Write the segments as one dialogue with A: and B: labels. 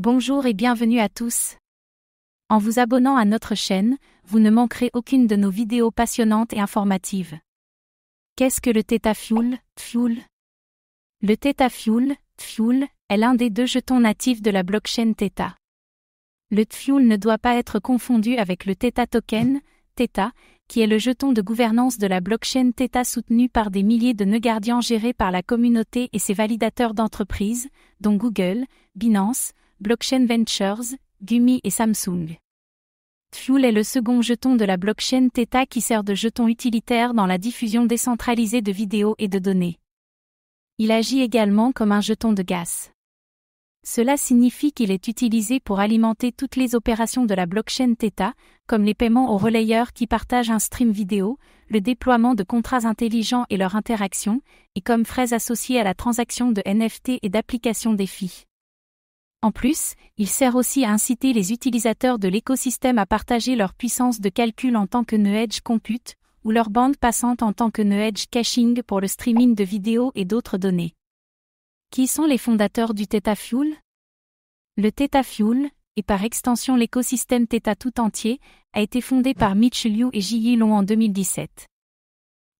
A: Bonjour et bienvenue à tous. En vous abonnant à notre chaîne, vous ne manquerez aucune de nos vidéos passionnantes et informatives. Qu'est-ce que le Theta Fuel, Fuel? Le Theta Fuel, Fuel, est l'un des deux jetons natifs de la blockchain Theta. Le Fuel ne doit pas être confondu avec le Theta Token, Theta, qui est le jeton de gouvernance de la blockchain Theta soutenu par des milliers de nœuds gardiens gérés par la communauté et ses validateurs d'entreprises, dont Google, Binance, Blockchain Ventures, Gumi et Samsung. Fuel est le second jeton de la blockchain Theta qui sert de jeton utilitaire dans la diffusion décentralisée de vidéos et de données. Il agit également comme un jeton de gaz. Cela signifie qu'il est utilisé pour alimenter toutes les opérations de la blockchain Theta, comme les paiements aux relayeurs qui partagent un stream vidéo, le déploiement de contrats intelligents et leur interaction, et comme frais associés à la transaction de NFT et d'applications DeFi. En plus, il sert aussi à inciter les utilisateurs de l'écosystème à partager leur puissance de calcul en tant que nœud edge compute, ou leur bande passante en tant que nœud edge caching pour le streaming de vidéos et d'autres données. Qui sont les fondateurs du Theta Fuel? Le Theta Fuel, et par extension l'écosystème Theta tout entier, a été fondé par Mitch Liu et Ji Long en 2017.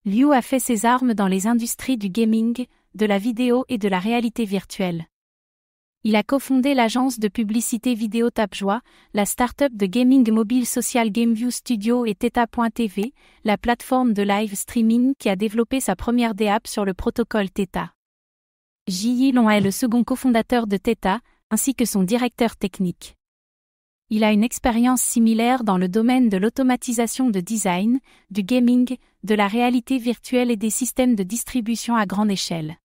A: Liu a fait ses armes dans les industries du gaming, de la vidéo et de la réalité virtuelle. Il a cofondé l'agence de publicité vidéo Tapjoie, la start-up de gaming mobile social GameView Studio et Theta.tv, la plateforme de live streaming qui a développé sa première DApp sur le protocole Theta. Ji Long est le second cofondateur de Theta, ainsi que son directeur technique. Il a une expérience similaire dans le domaine de l'automatisation de design, du gaming, de la réalité virtuelle et des systèmes de distribution à grande échelle.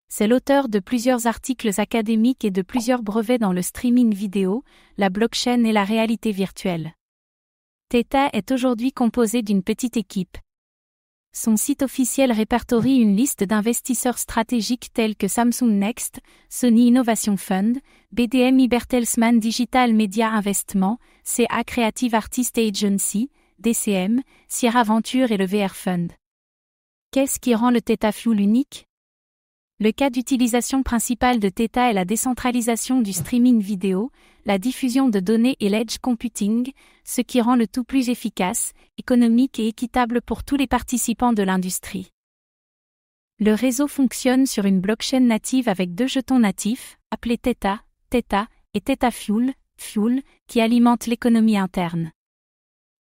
A: C'est l'auteur de plusieurs articles académiques et de plusieurs brevets dans le streaming vidéo, la blockchain et la réalité virtuelle. Theta est aujourd'hui composé d'une petite équipe. Son site officiel répertorie une liste d'investisseurs stratégiques tels que Samsung Next, Sony Innovation Fund, BDM Bertelsmann Digital Media Investment, CA Creative Artist Agency, DCM, Sierra Venture et le VR Fund. Qu'est-ce qui rend le Theta Fuel unique? Le cas d'utilisation principal de Theta est la décentralisation du streaming vidéo, la diffusion de données et l'edge computing, ce qui rend le tout plus efficace, économique et équitable pour tous les participants de l'industrie. Le réseau fonctionne sur une blockchain native avec deux jetons natifs, appelés Theta, Theta et Theta Fuel, Fuel, qui alimentent l'économie interne.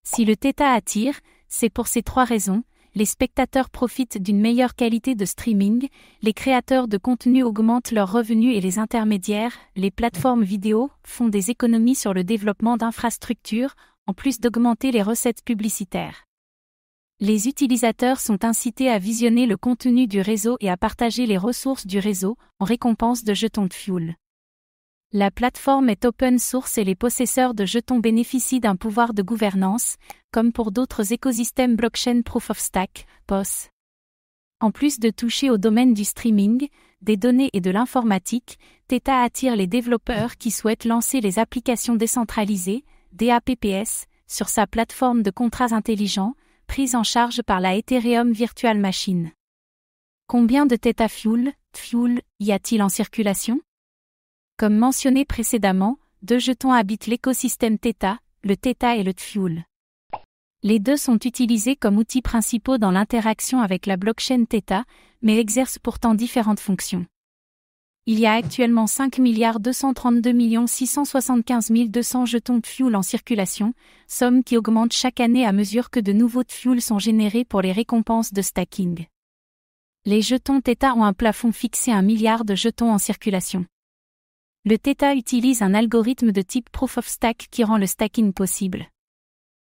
A: Si le Theta attire, c'est pour ces trois raisons. Les spectateurs profitent d'une meilleure qualité de streaming, les créateurs de contenu augmentent leurs revenus et les intermédiaires, les plateformes vidéo, font des économies sur le développement d'infrastructures, en plus d'augmenter les recettes publicitaires. Les utilisateurs sont incités à visionner le contenu du réseau et à partager les ressources du réseau, en récompense de jetons de fuel. La plateforme est open source et les possesseurs de jetons bénéficient d'un pouvoir de gouvernance, comme pour d'autres écosystèmes blockchain Proof of Stake, POS. En plus de toucher au domaine du streaming, des données et de l'informatique, Theta attire les développeurs qui souhaitent lancer les applications décentralisées, DApps, sur sa plateforme de contrats intelligents, prise en charge par la Ethereum Virtual Machine. Combien de Theta Fuel, y a-t-il en circulation? Comme mentionné précédemment, deux jetons habitent l'écosystème Theta, le Theta et le Fuel. Les deux sont utilisés comme outils principaux dans l'interaction avec la blockchain Theta, mais exercent pourtant différentes fonctions. Il y a actuellement 5 232 675 200 jetons de Fuel en circulation, somme qui augmente chaque année à mesure que de nouveaux Fuel sont générés pour les récompenses de stacking. Les jetons Theta ont un plafond fixé à 1 milliard de jetons en circulation. Le Theta utilise un algorithme de type Proof of Stake qui rend le stacking possible.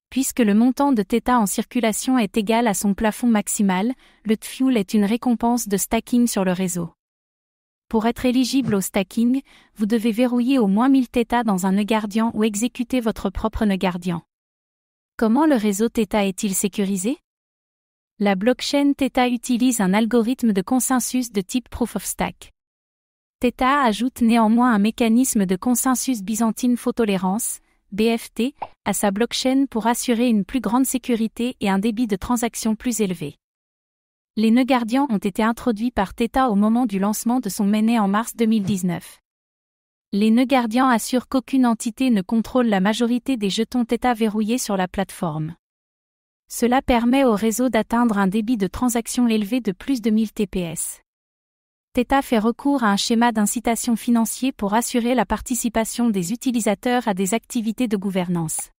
A: Puisque le montant de Theta en circulation est égal à son plafond maximal, le Fuel est une récompense de stacking sur le réseau. Pour être éligible au stacking, vous devez verrouiller au moins 1000 Theta dans un nœud gardien ou exécuter votre propre nœud gardien. Comment le réseau Theta est-il sécurisé? La blockchain Theta utilise un algorithme de consensus de type Proof of Stake. Theta ajoute néanmoins un mécanisme de consensus byzantine faux tolérance, BFT, à sa blockchain pour assurer une plus grande sécurité et un débit de transaction plus élevé. Les nœuds gardiens ont été introduits par Theta au moment du lancement de son mainnet en mars 2019. Les nœuds gardiens assurent qu'aucune entité ne contrôle la majorité des jetons Theta verrouillés sur la plateforme. Cela permet au réseau d'atteindre un débit de transaction élevé de plus de 1000 TPS. Theta fait recours à un schéma d'incitation financier pour assurer la participation des utilisateurs à des activités de gouvernance.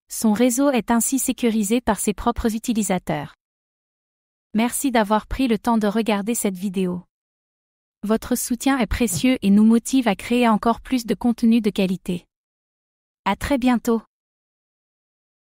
A: Son réseau est ainsi sécurisé par ses propres utilisateurs. Merci d'avoir pris le temps de regarder cette vidéo. Votre soutien est précieux et nous motive à créer encore plus de contenu de qualité. À très bientôt.